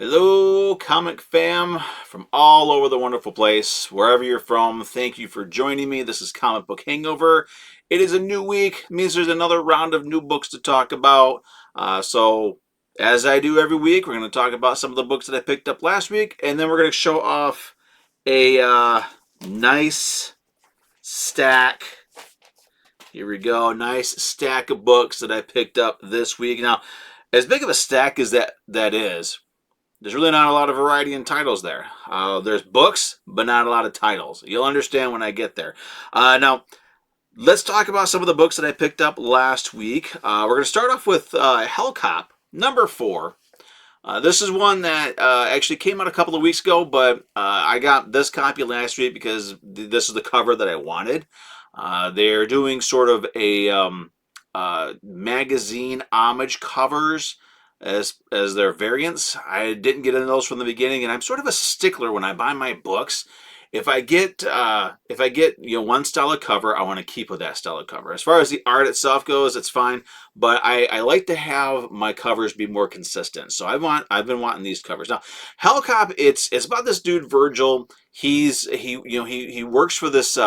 Hello, comic fam from all over the wonderful place, wherever you're from. Thank you for joining me. This is Comic Book Hangover. It is a new week, it means there's another round of new books to talk about. So, as I do every week, we're going to talk about some of the books that I picked up last week, and then we're going to show off a nice stack. Here we go, nice stack of books that I picked up this week. Now, as big of a stack as that is, there's really not a lot of variety in titles there. There's books, but not a lot of titles. You'll understand when I get there. Now, let's talk about some of the books that I picked up last week. We're going to start off with Hellcop, number 4. This is one that actually came out a couple of weeks ago, but I got this copy last week because this is the cover that I wanted. They're doing sort of a magazine homage covers as their variants. I didn't get into those from the beginning, and I'm sort of a stickler when I buy my books. If I get one style of cover, I want to keep with that style of cover. As far as the art itself goes, it's fine, but I like to have my covers be more consistent. So I've been wanting these covers. Now, Hellcop, it's about this dude Virgil. He works for this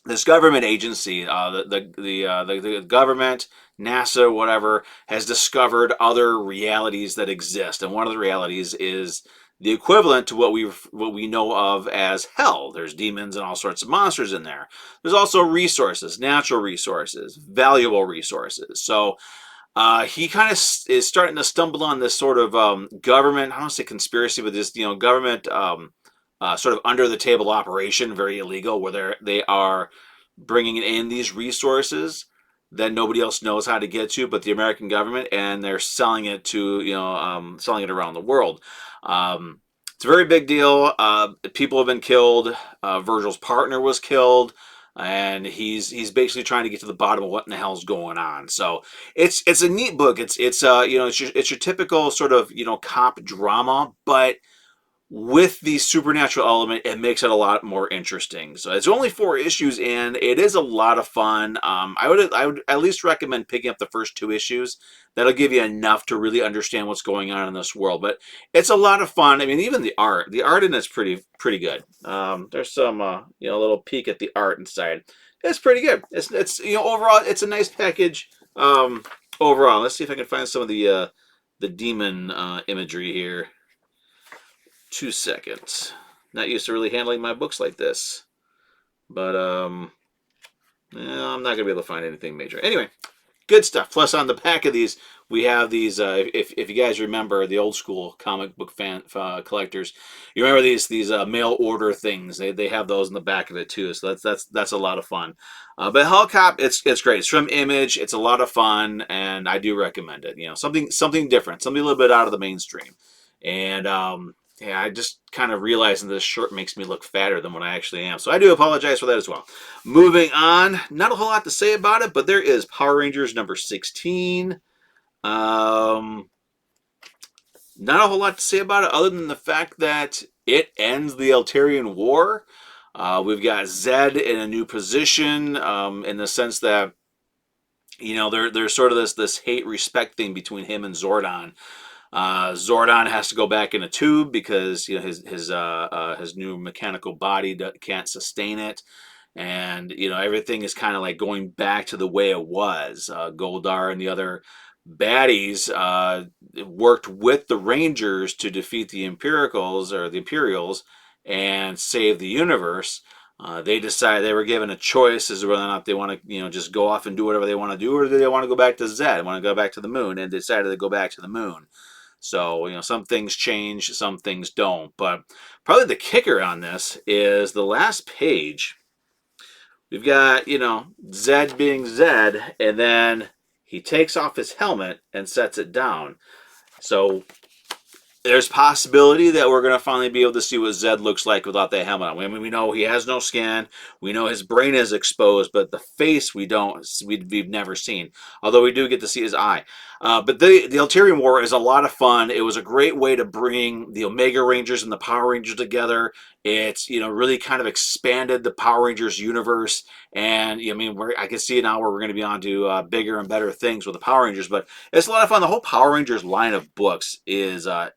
this government agency, the government, NASA, whatever, has discovered other realities that exist, and one of the realities is the equivalent to what we know of as hell. There's demons and all sorts of monsters in there. There's also resources, natural resources, valuable resources. So he kind of is starting to stumble on this sort of government, I don't want to say conspiracy, but this government sort of under the table operation, very illegal, where they are bringing in these resources that nobody else knows how to get to but the American government, and they're selling it to selling it around the world. It's a very big deal. People have been killed. Virgil's partner was killed, and he's basically trying to get to the bottom of what in the hell's going on. So it's a neat book. It's your typical sort of cop drama, but with the supernatural element, it makes it a lot more interesting. So it's only 4 issues, and it is a lot of fun. I would at least recommend picking up the first 2 issues. That'll give you enough to really understand what's going on in this world. But it's a lot of fun. I mean, even the art in it's pretty good. There's some little peek at the art inside. It's pretty good. It's overall it's a nice package. Overall, let's see if I can find some of the demon imagery here. 2 seconds. Not used to really handling my books like this, but I'm not gonna be able to find anything major. Anyway, good stuff. Plus, on the back of these, we have these. If you guys remember the old school comic book fan collectors, you remember these mail order things. They have those in the back of it too. So that's a lot of fun. But Hellcop, it's great. It's from Image. It's a lot of fun, and I do recommend it. Something different, something a little bit out of the mainstream, and yeah, I just kind of realizing this shirt makes me look fatter than what I actually am. So I do apologize for that as well. Moving on, not a whole lot to say about it, but there is Power Rangers number 16. Not a whole lot to say about it other than the fact that it ends the Eltarian War. We've got Zed in a new position in the sense that, there's sort of this hate-respect thing between him and Zordon. Zordon has to go back in a tube because his new mechanical body can't sustain it, and everything is kind of like going back to the way it was. Goldar and the other baddies worked with the Rangers to defeat the Imperials and save the universe. They decided they were given a choice as to whether or not they want to just go off and do whatever they want to do, or do they want to go back to Zed, want to go back to the moon, and decided to go back to the moon. So, some things change, some things don't. But probably the kicker on this is the last page. We've got, Zed being Zed, and then he takes off his helmet and sets it down. So there's possibility that we're going to finally be able to see what Zed looks like without that helmet on. I mean, we know he has no skin. We know his brain is exposed, but the face we've never seen. Although we do get to see his eye. But the Ulterior War is a lot of fun. It was a great way to bring the Omega Rangers and the Power Rangers together. It's really kind of expanded the Power Rangers universe, and I mean I can see now where we're going to be on to bigger and better things with the Power Rangers. But it's a lot of fun. The whole Power Rangers line of books is sorry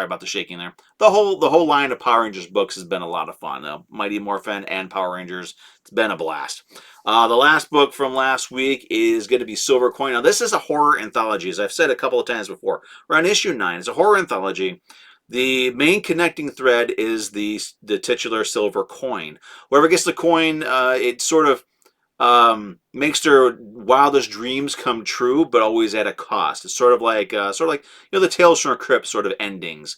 about the shaking there. The whole line of Power Rangers books has been a lot of fun. Mighty Morphin and Power Rangers. It's been a blast. The last book from last week is going to be Silver Coin. Now, this is a horror anthology, as I've said a couple of times before. We're on issue 9. It's a horror anthology. The main connecting thread is the titular silver coin. Whoever gets the coin, it sort of makes their wildest dreams come true, but always at a cost. It's sort of like the Tales from the Crypt sort of endings.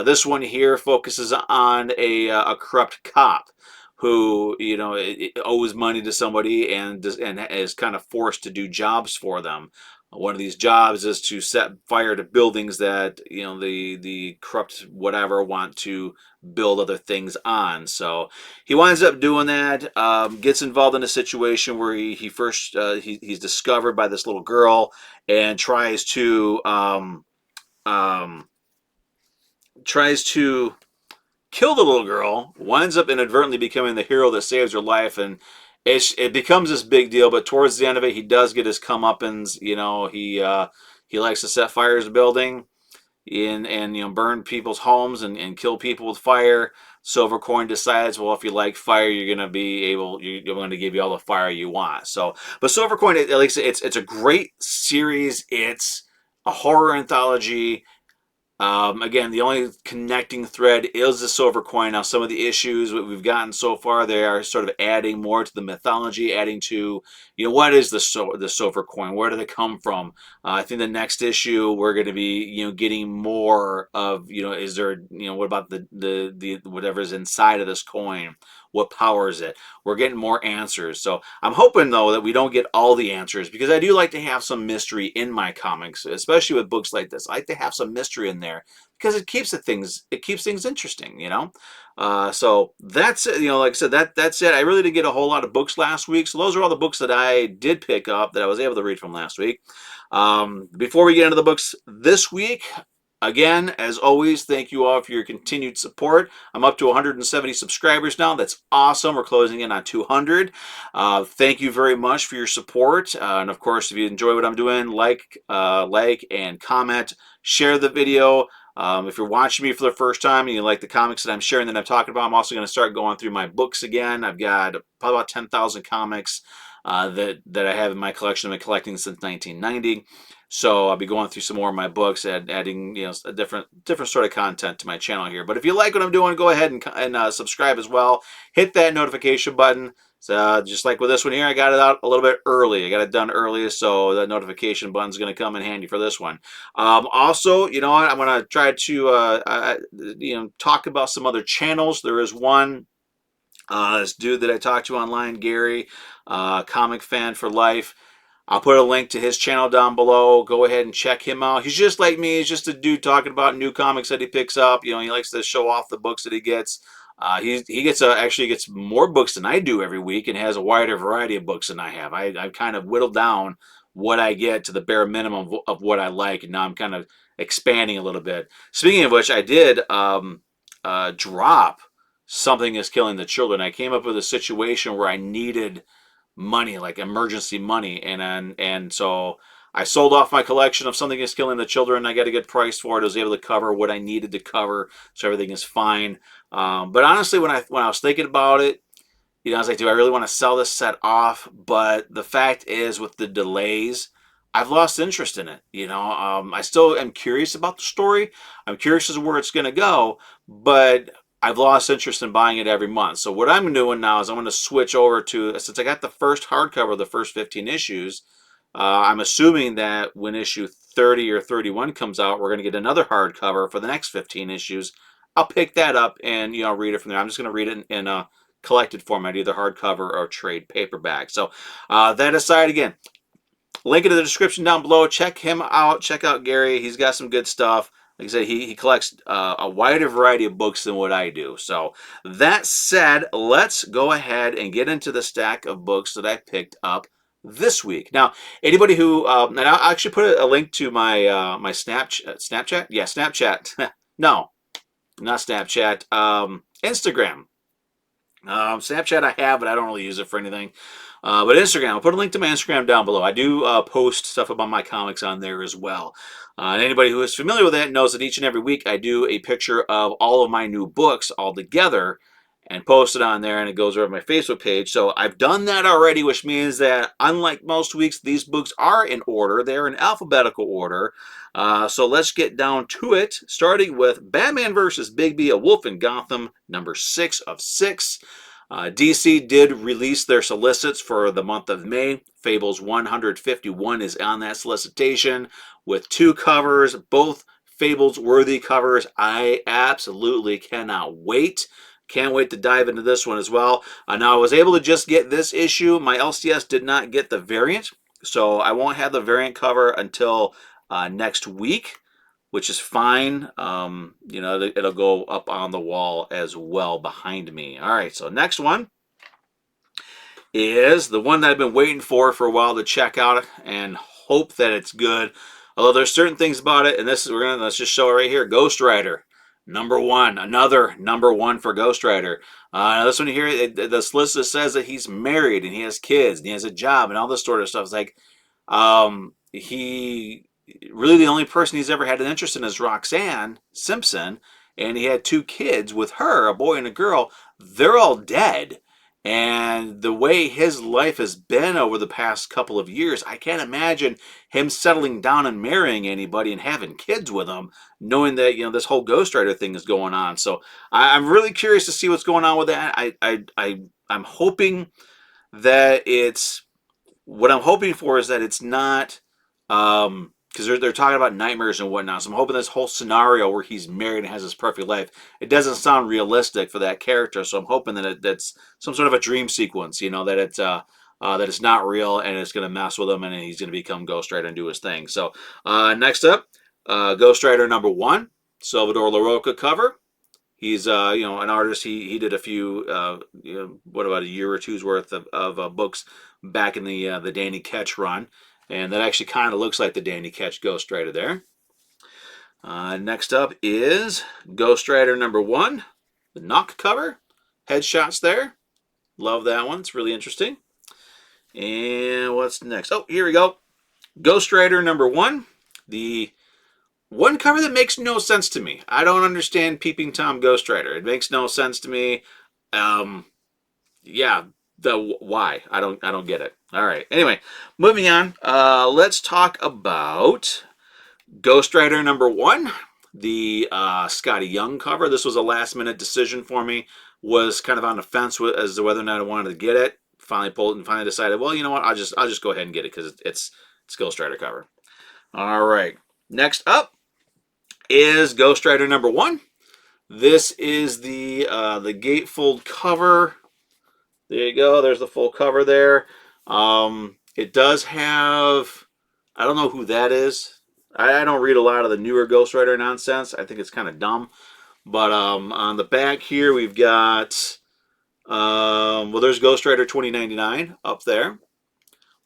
This one here focuses on a corrupt cop who owes money to somebody and is kind of forced to do jobs for them. One of these jobs is to set fire to buildings that the corrupt whatever want to build other things on. So he winds up doing that. Gets involved in a situation where he's discovered by this little girl and tries to kill the little girl, winds up inadvertently becoming the hero that saves her life, and it becomes this big deal. But towards the end of it, he does get his comeuppance. He likes to set fires to building and burn people's homes and kill people with fire. Silvercoin decides, well, if you like fire, you're going to give you all the fire you want. So, but Silvercoin, at least it's a great series. It's a horror anthology. Again, the only connecting thread is the silver coin. Now, some of the issues that we've gotten so far, they are sort of adding more to the mythology, adding to, what is the silver coin? Where did it come from? I think the next issue we're going to be, getting more of, is there, what about the whatever's inside of this coin? What powers it? We're getting more answers. So I'm hoping, though, that we don't get all the answers, because I do like to have some mystery in my comics, especially with books like this. I like to have some mystery in there because it keeps things interesting, So that's it. Like I said, that's it. I really didn't get a whole lot of books last week, so those are all the books that I did pick up that I was able to read from last week. Before we get into the books this week, again, as always, thank you all for your continued support. I'm up to 170 subscribers now. That's awesome. We're closing in on 200. Thank you very much for your support. And of course, if you enjoy what I'm doing, like and comment, share the video. If you're watching me for the first time and you like the comics that I'm sharing that I'm talking about, I'm also going to start going through my books again. I've got probably about 10,000 comics that I have in my collection. I've been collecting since 1990. So I'll be going through some more of my books and adding, a different sort of content to my channel here. But if you like what I'm doing, go ahead and subscribe as well. Hit that notification button. So just like with this one here, I got it out a little bit early. I got it done early, so that notification button's going to come in handy for this one. Also, I'm going to try to talk about some other channels. There is one. This dude that I talked to online, Gary, Comxfan for life. I'll put a link to his channel down below. Go ahead and check him out. He's just like me. He's just a dude talking about new comics that he picks up. He likes to show off the books that he gets. He actually gets more books than I do every week and has a wider variety of books than I have. I've kind of whittled down what I get to the bare minimum of what I like, and now I'm kind of expanding a little bit. Speaking of which, I did drop Something is Killing the Children. I came up with a situation where I needed money, like emergency money, and so I sold off my collection of Something is Killing the Children. I got a good price for it. I was able to cover what I needed to cover, so everything is fine. But honestly, when I was thinking about it, I was like, do I really want to sell this set off? But the fact is, with the delays, I've lost interest in it. I still am curious about the story. I'm curious as to where it's going to go, but I've lost interest in buying it every month. So what I'm doing now is I'm going to switch over to, since I got the first hardcover of the first 15 issues, I'm assuming that when issue 30 or 31 comes out, we're going to get another hardcover for the next 15 issues. I'll pick that up and read it from there. I'm just going to read it in a collected format, either hardcover or trade paperback. So that aside, again, link in the description down below. Check him out. Check out Gary. He's got some good stuff. Like I said, he collects a wider variety of books than what I do. So that said, let's go ahead and get into the stack of books that I picked up this week. Now, anybody who, and I'll actually put a link to my my Snapchat? Yeah, Snapchat. No, not Snapchat. Instagram. Snapchat I have, but I don't really use it for anything. But Instagram, I'll put a link to my Instagram down below. I do post stuff about my comics on there as well. And anybody who is familiar with that knows that each and every week I do a picture of all of my new books all together and post it on there, and it goes over my Facebook page. So I've done that already, which means that unlike most weeks, these books are in order. They're in alphabetical order. So let's get down to it, starting with Batman vs. Bigby, A Wolf in Gotham, number 6 of 6. DC did release their solicits for the month of May. Fables 151 is on that solicitation with 2 covers, both Fables worthy covers. I absolutely cannot wait. Can't wait to dive into this one as well. Now, I was able to just get this issue. My LCS did not get the variant, so I won't have the variant cover until next week, which is fine. You know, it'll go up on the wall as well behind me. All right, so next one is the one that I've been waiting for a while to check out and hope that it's good. Although there's certain things about it, and this is let's just show it right here. Ghostwriter, number 1, another number 1 for Ghostwriter. This one here, the solicitor says that he's married and he has kids and he has a job and all this sort of stuff. It's like he really the only person he's ever had an interest in is Roxanne Simpson, and he had 2 kids with her, a boy and a girl. They're all dead. And the way his life has been over the past couple of years, I can't imagine him settling down and marrying anybody and having kids with them, knowing that, you know, this whole Ghostwriter thing is going on. So I'm really curious to see what's going on with that. I'm hoping that what I'm hoping for is that it's not, because they're talking about nightmares and whatnot. So I'm hoping this whole scenario where he's married and has his perfect life, it doesn't sound realistic for that character. So I'm hoping that that's some sort of a dream sequence, you know, that it's not real and it's going to mess with him and he's going to become Ghostwriter and do his thing. So next up, Ghostwriter number 1, Salvador Larroca cover. He's you know, an artist. He did a few you know, what about a year or two's worth of books back in the Danny Ketch run. And that actually kind of looks like the Danny Ketch Ghostwriter there. Next up is Ghostwriter number 1, the Knock cover. Headshots there. Love that one. It's really interesting. And what's next? Oh, here we go. Ghostwriter number 1, the one cover that makes no sense to me. I don't understand Peeping Tom Ghostwriter. It makes no sense to me. Yeah, the why. I don't get it. All right. Anyway, moving on. Let's talk about Ghostwriter number 1, the Scotty Young cover. This was a last-minute decision for me. Was kind of on the fence as to whether or not I wanted to get it. Finally pulled and finally decided, well, you know what? I'll just go ahead and get it because it's Ghostwriter cover. All right. Next up is Ghostwriter number 1. This is the gatefold cover. There you go. There's the full cover there. It does have, I don't know who that is. I don't read a lot of the newer Ghostwriter nonsense. I think it's kind of dumb. But on the back here, we've got, well, there's Ghostwriter 2099 up there.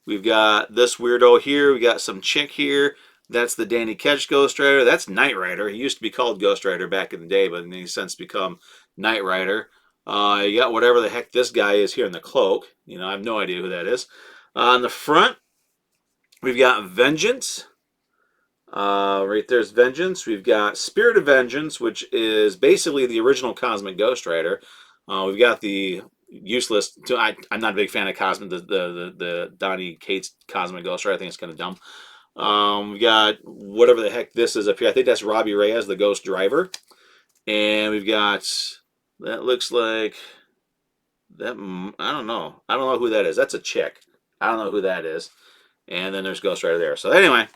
We've got this weirdo here. We got some chick here. That's the Danny Ketch Ghostwriter. That's Knight Rider. He used to be called Ghostwriter back in the day, but he's since become Knight Rider. You got whatever the heck this guy is here in the cloak. You know, I have no idea who that is. On the front, we've got Vengeance. Right there's Vengeance. We've got Spirit of Vengeance, which is basically the original Cosmic Ghostwriter. We've got the useless. I'm not a big fan of Cosmic, the Donny Cates Cosmic Ghostwriter. I think it's kind of dumb. We got whatever the heck this is up here. I think that's Robbie Reyes, the Ghost Driver. And we've got, that looks like, that, I don't know. I don't know who that is. That's a chick. I don't know who that is. And then there's Ghostwriter there. So anyway,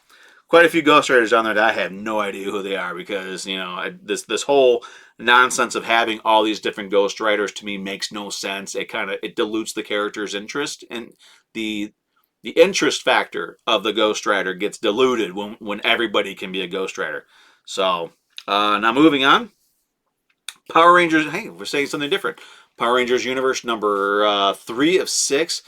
quite a few Ghostwriters on there that I have no idea who they are because, you know, this whole nonsense of having all these different Ghostwriters to me makes no sense. It dilutes the character's interest, and the interest factor of the Ghostwriter gets diluted when everybody can be a Ghostwriter. So now moving on, Power Rangers. Hey, we're saying something different. Power Rangers Universe number 3 of 6.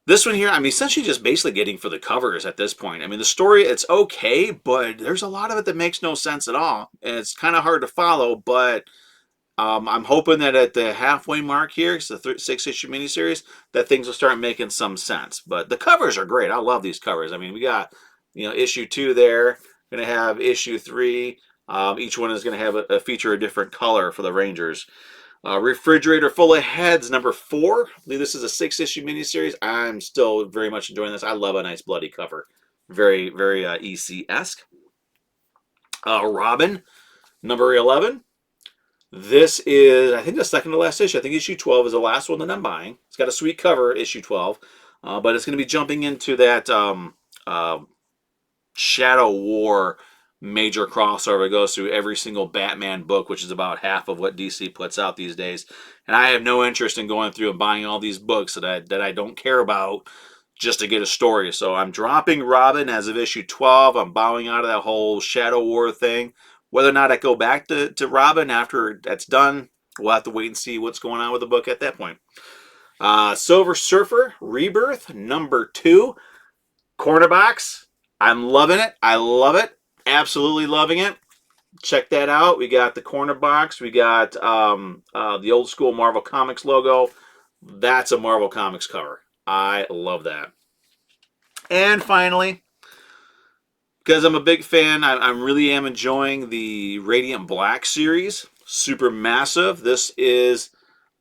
This one here, I'm essentially just basically getting for the covers at this point. I mean, the story, it's okay, but there's a lot of it that makes no sense at all. And it's kind of hard to follow, but I'm hoping that at the halfway mark here, it's a 6-issue miniseries, that things will start making some sense. But the covers are great. I love these covers. I mean, we got, issue 2 there. Going to have issue 3. Each one is going to have a feature a different color for the Rangers. Refrigerator Full of Heads, number 4. I believe this is a 6-issue miniseries. I'm still very much enjoying this. I love a nice bloody cover. Very, very EC-esque. Robin, number 11. This is, I think, the second to last issue. I think issue 12 is the last one that I'm buying. It's got a sweet cover, issue 12. But it's going to be jumping into that Shadow War major crossover. It goes through every single Batman book, which is about half of what DC puts out these days. And I have no interest in going through and buying all these books that I don't care about just to get a story. So I'm dropping Robin as of issue 12. I'm bowing out of that whole Shadow War thing. Whether or not I go back to Robin after that's done, we'll have to wait and see what's going on with the book at that point. Silver Surfer, Rebirth, number 2. Corner box. I'm loving it. I love it. Absolutely loving it. Check that out. We got the corner box. We got the old school Marvel Comics logo. That's a Marvel Comics cover. I love that. And finally, because I'm a big fan, I really am enjoying the Radiant Black series. Super massive. This is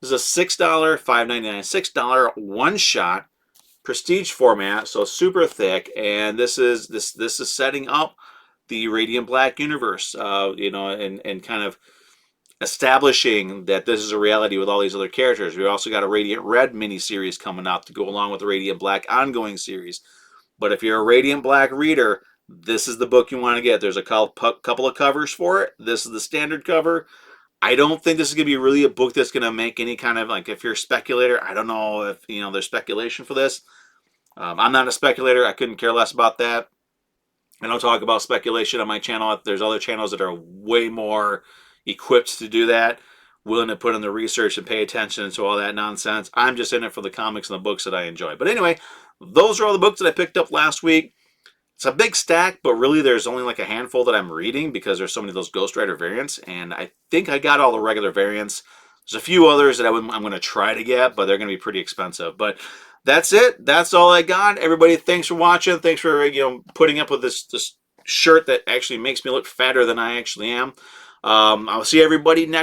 a $6, $5.99, $6 one-shot prestige format, so super thick. And this is setting up the Radiant Black universe, and kind of establishing that this is a reality with all these other characters. We also got a Radiant Red miniseries coming up to go along with the Radiant Black ongoing series. But if you're a Radiant Black reader, this is the book you want to get. There's a couple of covers for it. This is the standard cover. I don't think this is going to be really a book that's going to make any kind of, like, if you're a speculator, I don't know if, there's speculation for this. I'm not a speculator. I couldn't care less about that. I don't talk about speculation on my channel. There's other channels that are way more equipped to do that, willing to put in the research and pay attention to all that nonsense. I'm just in it for the comics and the books that I enjoy. But anyway, those are all the books that I picked up last week. It's a big stack, but really there's only like a handful that I'm reading because there's so many of those Ghostwriter variants, and I think I got all the regular variants. There's a few others that I'm going to try to get, but they're going to be pretty expensive. But that's it. That's all I got. Everybody, thanks for watching. Thanks for putting up with this shirt that actually makes me look fatter than I actually am. I'll see everybody next